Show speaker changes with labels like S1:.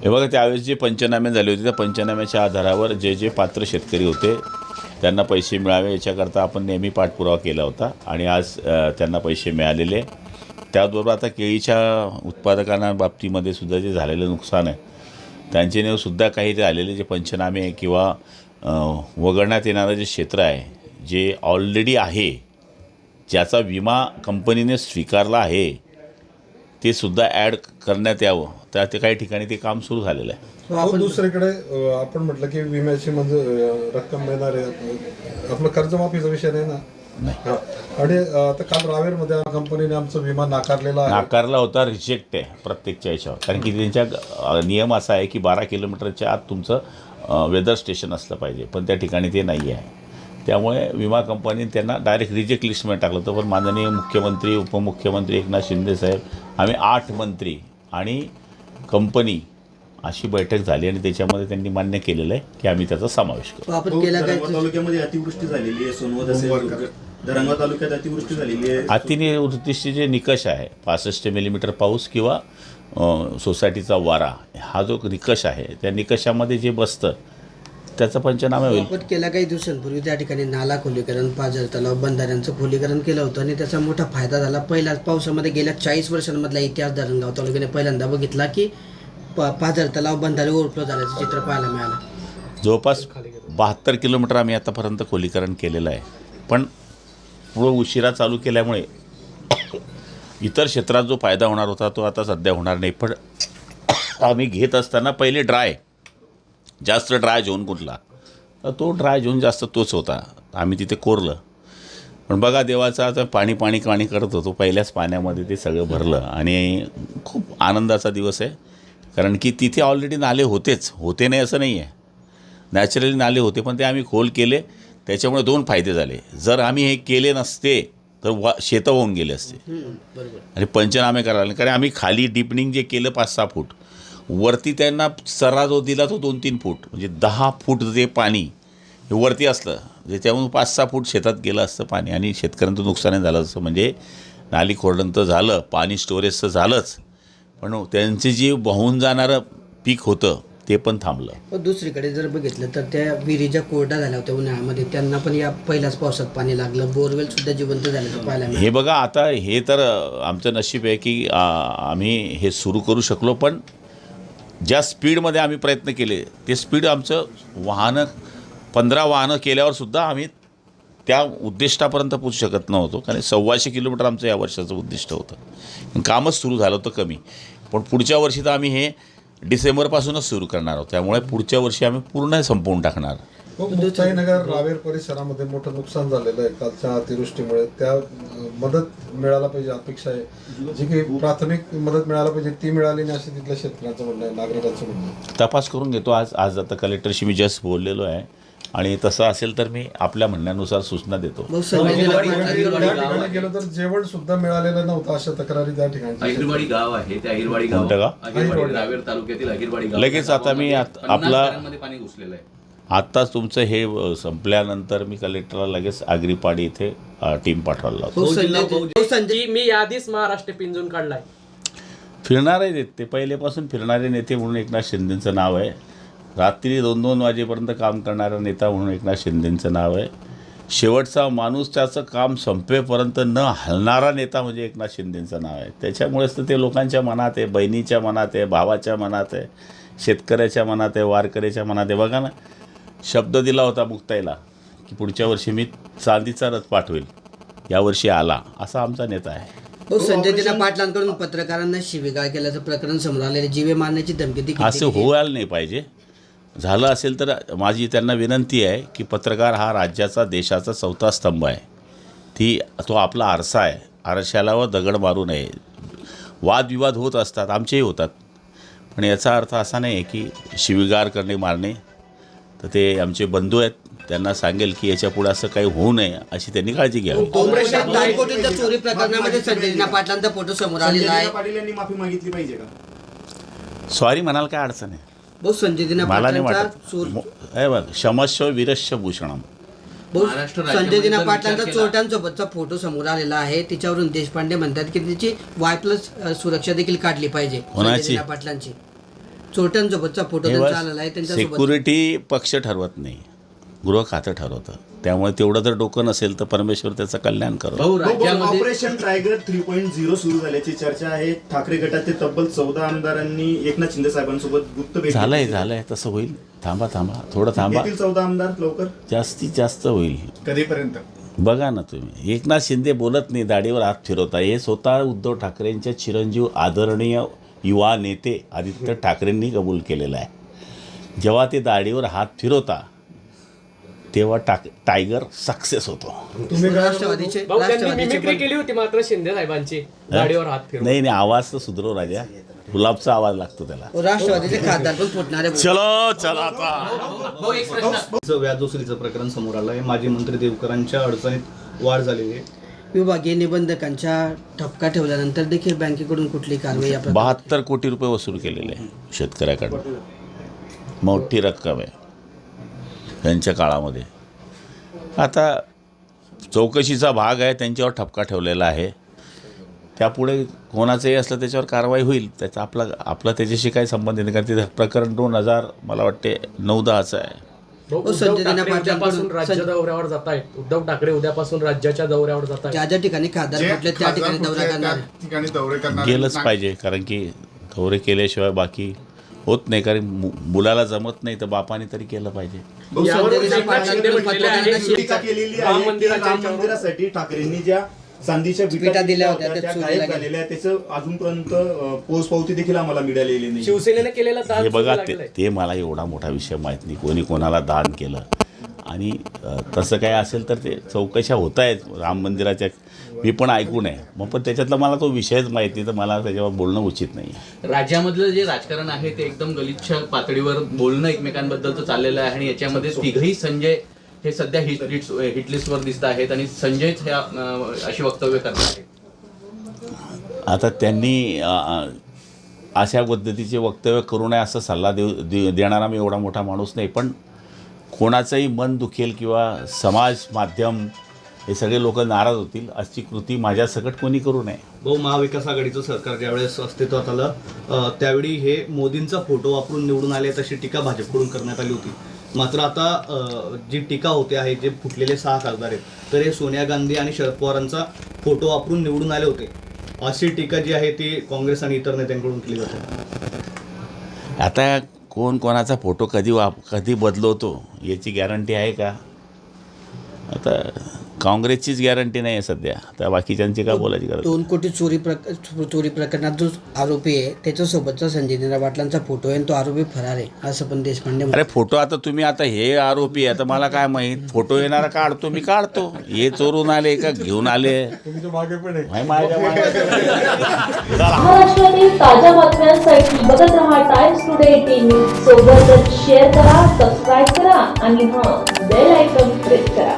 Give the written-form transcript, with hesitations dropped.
S1: हे बघा, त्यावेळेस जे पंचनामे झाले होते त्या पंचनाम्याच्या आधारावर जे जे पात्र शेतकरी होते त्यांना पैसे मिळावे याच्याकरता आपण नेहमी पाठपुरावा केला होता आणि आज त्यांना पैसे मिळालेले. त्याचबरोबर आता केळीच्या उत्पादकांना बाबतीमध्ये सुद्धा जे झालेलं नुकसान आहे त्यांचे सुद्धा काही झालेले जे पंचनामे किंवा वगळण्यात येणारं जे क्षेत्र आहे जे ऑलरेडी आहे, ज्याचा विमा कंपनीने स्वीकारला आहे, ते सुद्धा ॲड करण्यात यावं. तर ते काही ठिकाणी ते काम सुरू झालेलं आहे.
S2: दुसरीकडे आपण म्हटलं की विम्याची म्हणजे रक्कम मिळणार आहे, आपलं कर्जमाफीचा विषय नाही ना. आणि आता काल रावेरमध्ये कंपनीने आमचा विमा नाकारला
S1: होता. रिजेक्ट आहे प्रत्येकच्या याच्यावर, कारण की त्यांच्या नियम असा आहे की 12 किलोमीटरच्या आत तुमचं वेदर स्टेशन असलं पाहिजे, पण त्या ठिकाणी ते नाही आहे. त्यामुळे विमा कंपनीने त्यांना डायरेक्ट रिजेक्ट लिस्टमध्ये टाकलं होतं. पण माननीय मुख्यमंत्री, उपमुख्यमंत्री एकनाथ शिंदेसाहेब, आम्ही 8 मंत्री आणि कंपनी अशी बैठक झाली आणि त्याच्यामध्ये त्यांनी मान्य केलेलं आहे की आम्ही त्याचा समावेश करू.
S3: तालुक्यामध्ये अतिवृष्टी झालेली आहे, सोनवत असेल, धरणगाव तालुक्यात अतिवृष्टी झालेली आहे.
S1: अतिवृष्टीचे निकष आहे 65 मिलीमीटर पाऊस किंवा सोसायटीचा वारा, हा जो निकष आहे त्या निकषामध्ये जे बसतं त्याचा पंचनामा होईल.
S4: आपण गेल्या काही दिवसांपूर्वी त्या ठिकाणी नाला खोलीकरण, पाझर तलाव, बंधाऱ्यांचं खोलीकरण केलं होतं आणि त्याचा मोठा फायदा झाला. पहिल्याच पावसामध्ये गेल्या 40 वर्षांमधला इतिहास धरणगाव तालुक्याने पहिल्यांदा बघितला की पाझर तलाव, बंधारे ओव्हरफ्लो झाल्याचं चित्र पाहायला मिळालं.
S1: जवळपास 72 किलोमीटर आम्ही आतापर्यंत खोलीकरण केलेलं आहे, पण पुढं उशिरा चालू केल्यामुळे इतर क्षेत्रात जो फायदा होणार होता तो आता सध्या होणार नाही. पण आम्ही घेत असताना पहिले जास्त ड्राय झोन कुठला, तर तो ड्राय झोन जास्त तोच होता. आम्ही तिथे कोरलं, पण बघा देवाचा आता पाणी करत होतो, पहिल्याच पाण्यामध्ये ते सगळं भरलं आणि खूप आनंदाचा दिवस आहे. कारण की तिथे ऑलरेडी नाले होते नाही असं नाही आहे, नॅचरली नाले होते, पण ते आम्ही खोल केले. त्याच्यामुळे 2 फायदे झाले. जर आम्ही हे केले नसते तर शेतं होऊन गेले असते आणि पंचनामे करायला, कारण आम्ही खाली डिपनिंग जे केलं 5-6 फूट, वरती त्यांना सरा जो दिला तो 2-3 फूट, म्हणजे 10 फूट जे पाणी हे वरती असलं, ज्याच्यामधून 5-6 फूट शेतात गेलं असतं पाणी आणि शेतकऱ्यांचं नुकसान झालं असतं. म्हणजे नाली खोडण तर झालं, पाणी स्टोरेजचं झालंच, पण त्यांचे जे वाहून जाणारं पीक होतं ते पण थांबलं.
S4: दुसरीकडे जर बघितलं तर त्या विहिरी कोरड्या झाल्या होत्या उन्हाळ्यामध्ये, त्यांना पण या पहिल्याच पावसात पाणी लागलं. बोरवेल सुद्धा जिवंत झाल्याचं पाहायला मिळालं.
S1: हे बघा, आता हे तर आमचं नशीब आहे की आम्ही हे सुरू करू शकलो. पण ज्या स्पीडमध्ये आम्ही प्रयत्न केले ते स्पीड आमचं 15 वाहनं केल्यावरसुद्धा आम्ही त्या उद्दिष्टापर्यंत पोचू शकत नव्हतो, कारण 125 किलोमीटर आमचं या वर्षाचं उद्दिष्ट होतं. कामच सुरू झालं होतं कमी, पण पुढच्या वर्षी तर आम्ही हे डिसेंबरपासूनच सुरू करणार आहोत. त्यामुळे पुढच्या वर्षी आम्ही पूर्ण संपवून टाकणार.
S2: मुक्ताईनगर, रावेर परिसरामध्ये मोठं नुकसान झालेलं आहे कालच्या अतिवृष्टीमुळे. त्या मदत मिळायला पाहिजे अपेक्षा आहे, जी काही प्राथमिक मदत मिळायला पाहिजे ती मिळाली नाही असं तिथल्या शेतकऱ्यांचं म्हणणं आहे, नागरिकांचं म्हणणं आहे.
S1: तपास करून घेतो. आज आता कलेक्टरशी मी जस्ट बोललेलो आहे आणि तसं असेल तर मी आपल्या म्हणण्यानुसार सूचना देतो.
S2: गेलं तर जेवण सुद्धा मिळालेलं नव्हतं अशा तक्रारी त्या ठिकाणी.
S5: अहिरवाडी गाव आहे, त्या अहिरवाडी
S1: कोणतं गाव?
S5: रावेर तालुक्यातील अहिरवाडी गाव.
S1: लगेच आता मी आपला
S5: पाणी घुसलेलं आहे.
S1: आत्ताच तुमचं हे संपल्यानंतर मी कलेक्टरला लगेच आगरीपाडी इथे टीम पाठवायला लावतो.
S6: संजय, मी यादीच महाराष्ट्र पिंजून काढलाय.
S1: फिरणारे ते पहिलेपासून फिरणारे नेते म्हणून एकनाथ शिंदेंचं नाव आहे. रात्री 2-2 वाजेपर्यंत काम करणारा नेता म्हणून एकनाथ शिंदेंचं नाव आहे. शेवटचा माणूस त्याचं काम संपेपर्यंत न हलणारा नेता म्हणजे एकनाथ शिंदेंचं नाव आहे. त्याच्यामुळेच तर ते लोकांच्या मनात आहे, बहिणीच्या मनात आहे, भावाच्या मनात आहे, शेतकऱ्याच्या मनात आहे, वारकऱ्याच्या मनात आहे. बघा ना, शब्द दिला होता मुक्ताईला की पुढच्या वर्षी मी चांदीचा रथ पाठवेल, यावर्षी आला. असा आमचा नेता आहे.
S4: संजय दिना पाटलांकडून पत्रकारांना शिवीगाळ केल्याचं प्रकरण समोर आलेले, जीवे मारण्याची धमकी दिली.
S1: असं व्हायला नाही पाहिजे. झालं असेल तर माझी त्यांना विनंती आहे की पत्रकार हा राज्याचा, देशाचा 4था स्तंभ आहे. तो आपला आरसा आहे. आरशाला व दगड मारू नये. वादविवाद होत असतात, आमचेही होतात, पण याचा अर्थ असा नाही आहे की शिवीगाळ करणे, मारणे. तर ते आमचे बंधू आहेत, त्यांना सांगेल की याच्या पुढे असं काही होऊ नये अशी त्यांनी काळजी घ्यावी.
S4: 2 कोटींच्या चोरी प्रकरणामध्ये संजय दिना पाटलांचा फोटो समोर आलेला आहे.
S3: पाटील यांनी माफी मागितली पाहिजे का?
S1: सॉरी म्हणाल काय अडचण आहे?
S4: संजय दिना
S1: मला नाही
S4: पाटलांचा
S1: वाटत. हे बघ, क्षमस्व वीरश्य भूषणम.
S4: संजय दिना पाटलांचा चोरट्यांसोबतचा फोटो समोर आलेला आहे. तिच्यावरून देशपांडे म्हणतात की त्याची Y+ सुरक्षा देखील काढली पाहिजे संजय दिना पाटलांची. चोरट्यांसोबतचा फोटो त्यांचा आलेला आहे त्यांच्यासोबत.
S1: सिक्युरिटी पक्ष ठरवत नाही, गृह खातं ठरवतं. त्यामुळे तेवढं जर डोकं नसेल तर परमेश्वर त्याचं कल्याण करो.
S5: भाऊ राज्यामध्ये
S3: ऑपरेशन टायगर 3.0 सुरू झाल्याची चर्चा आहे. ठाकरे गटाचे तब्बल 14 आमदारांनी एकनाथ शिंदे साहेबांसोबत गुप्त बैठक
S1: झालंय तसं होईल. थांबा थोडं थांबा.
S3: येथील 14 आमदार लवकर
S1: जास्तीत जास्त होईल.
S3: कधीपर्यंत?
S1: बघा ना तुम्ही, एकनाथ शिंदे बोलत नाही, दाढीवर हात फिरवता. हे स्वतः उद्धव ठाकरेंच्या चिरंजीव आदरणीय युवा नेते आदित्य ठाकरेंनी कबूल केलेलं आहे. जेव्हा ते दाढीवर हात फिरवता तेव्हा टायगर सक्सेस होतो.
S2: तुम्ही काय
S4: राष्ट्रवादीचे
S6: भाऊ त्यांनी
S4: राष्ट्रवादीचे
S6: मिमिक्री केली होती मात्र शिंदे साहेबांची गाडीवर हात फिरवून.
S1: नाही आवाज तर सुधरव राजा, गुलाबचा आवाज लागतो त्याला.
S4: राष्ट्रवादीचे खासदार पण फुटणारे.
S1: चलो आता
S7: व्याज वसुलीचं प्रकरण समोर आलं आहे. माजी मंत्री देवकरांच्या अडचणीत वाढ झालेली आहे.
S4: विभागीय निबंधकांच्या ठपका ठेवल्यानंतर देखील बँकेकडून कुठली कारवाई या प्रकारे?
S1: 72 कोटी रुपये वसूल केलेले आहे शेतकऱ्याकडून. मोठी रक्कम आहे त्यांच्या काळामध्ये. आता चौकशीचा भाग आहे, त्यांच्यावर ठपका ठेवलेला आहे. त्यापुढे कोणाचंही असलं त्याच्यावर कारवाई होईल. त्याचा आपला त्याच्याशी काही संबंध नाही, कारण ते प्रकरण 2000 मला वाटते 9-10चं आहे.
S6: भाऊ, उद्धव ठाकरे उद्यापासून राज्य दौऱ्यावर जात आहेत. उद्धव ठाकरे उद्यापासून राज्याच्या दौऱ्यावर जात आहेत.
S4: ज्या ज्या ठिकाणी खासदार फुटले त्या ठिकाणी दौरा करणार.
S1: गेलंच पाहिजे, कारण की दौरे केल्याशिवाय बाकी होत नाही. कारण मुलाला जमत नाही तर बापाने तरी केलं पाहिजे.
S6: यावर एकनाथ शिंदे म्हटलेले आहे की
S3: टीका केलेली
S6: राम
S3: आहे की
S6: मंदिराच्या
S3: राम
S6: याच्यावर-
S3: मंदिरासाठी ठाकरेंनी ज्या चांदीच्या
S4: विटा दिल्या होत्या, त्या
S3: त्या
S4: चोरीला
S3: गायब
S4: गेल्या.
S3: झालेल्या, त्याचं अजूनपर्यंत पोचपावती देखील आम्हाला मिळालेली नाही.
S6: शिवसेनेने केलेला दान
S1: हे बघा
S6: लागलेलं आहे.
S1: ते मला एवढा मोठा विषय माहीत नाही, कोणी कोणाला दान केलं आणि तसं काय असेल तर ते चौकशा होत आहेत राम मंदिराच्या. मी पण ऐकून आहे मग, पण त्याच्यातला मला तो विषयच माहीत नाही, तर मला त्याच्यावर बोलणं उचित नाही.
S5: राज्यामधलं जे राजकारण आहे ते एकदम गलिच्छ पातळीवर बोलणं एकमेकांबद्दलचं चाललेलं आहे आणि याच्यामध्ये तिघही संजय हे सध्या हिटलिस्टवर दिसत आहेत आणि संजयच ह्या अशी वक्तव्य करत आहेत.
S1: आता त्यांनी अशा पद्धतीचे वक्तव्य करू नये असं सल्ला देणारा मी एवढा मोठा माणूस नाही. पण कोणाचंही मन दुखेल किंवा समाज माध्यम हे सगळे लोक नाराज होतील अशी कृती माझ्यासकट कोणी करू नये.
S7: भाऊ, महाविकास आघाडीचं सरकार ज्यावेळेस अस्तित्वात आलं त्यावेळी हे मोदींचा फोटो वापरून निवडून आले तशी टीका भाजपकडून करण्यात आली होती. मात्र आता जी टीका होते आहे, जे फुटलेले 6 खासदार आहेत तर हे सोनिया गांधी आणि शरद पवारांचा फोटो वापरून निवडून आले होते अशी टीका जी आहे ती काँग्रेस आणि इतर नेत्यांकडून केली जाते.
S1: आता कोण कोणाचा फोटो कधी बदलवतो याची गॅरंटी आहे का? आता काँग्रेसचीच गॅरंटी नाही आहे सध्या, त्या बाकीच्यांची काय बोलायची गरज.
S4: 2 कोटी चोरी प्रकरणात जो आरोपी आहे त्याच्यासोबतचा संजय दिना पाटलांचा फोटो आहे आणि तो आरोपी फरार आहे असं पण देशपांडे
S1: अरे फोटो आता तुम्ही आता हे आरोपी आहे, आता मला काय माहीत, फोटो येणारा काढतो मी काढतो. हे चोरून आले का घेऊन आले
S2: तुमच्या मागे पण आहे.
S1: माझ्या
S8: महाराष्ट्रातील ताज्या बातम्यांसाठी बघत रहा टाइम्स टुडे 18 न्यूज. सोबतच शेअर करा, सबस्क्राईब करा आणि बेल आयकॉन प्रेस करा.